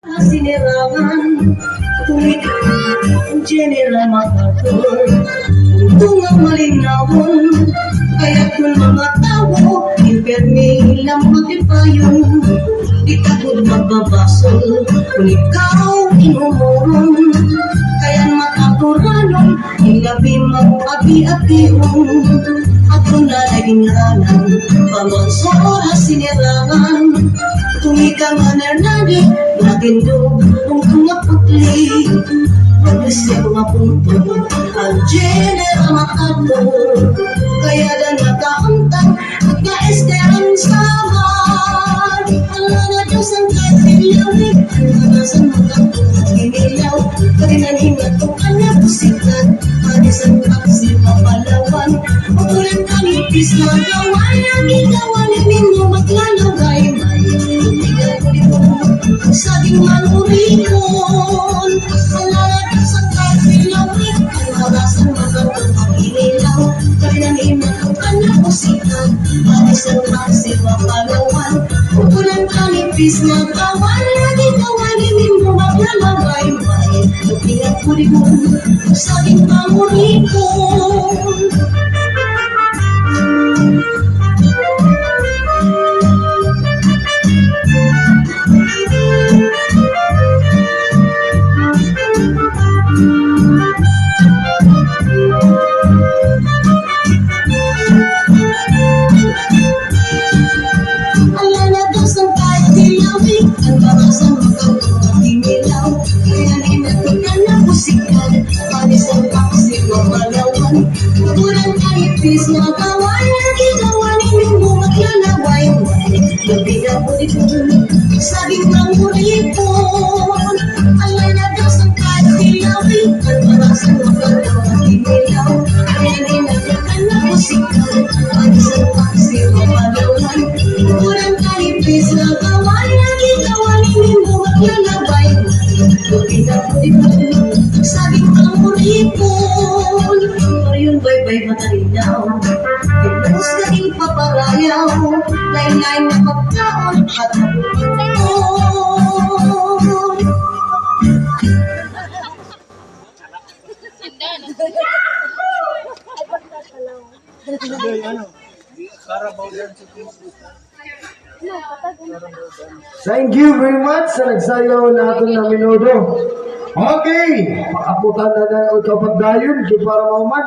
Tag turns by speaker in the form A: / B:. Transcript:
A: Sinirangan, tuwid ang General MacArthur. Kung ang malinawon, kaya kung mga tao, impermi lang magtipayon. Di tagod magbabasol, kung ikaw inumuron. Kaya makaturanon, ilabi mag-abi-abiyon. Ako na naging ranan, pamansora sinirangan. Tumika nga nernani, nagindog kung kumaputli. Pag-isip mga punto, ang General MacArthur. Kaya na nakaantang, at na-esperansa man. Ala na Diyos ang kasilawin, ang nanasan magkatong ginilaw. Paginahingat kong anak pusikat, panisan taksi mapalawan. Pag-ulan kanipis na gawan, ang igawan ninyo maglalaway. Saging manurikon, alala sa kasilawin, ang harasan magandang mag-inilaw. Kaya nahiman ang kanyang musikan, panisang taksi mapalawan. Pupulan kanipis na kawan, lagi kawanin mo maglalaway-way. Lupingat ko rin mo, saging manurikon. Kurang kanipis na kawan, lagi kawanin mo maglalaway-way. Labigan mo dito, saging manuripon. Alay na Diyos ang katilawin, ang marasang magandang mag-inilaw. Kaya ninagyakan na musikan, panisang taksi mapalawan. Kurang kanipis na kawan, lagi kawanin mo maglalaway-way. Labigan mo dito, saging manuripon. Ayun, bye-bye matalinaw. Ibuhos na ipaparayaw, lain-lain na pagkaon at hapon.
B: Thank you very much sa nagsayaw natin na minuto. Okay, pakaputan na na ikaw pagdayon, para mauman.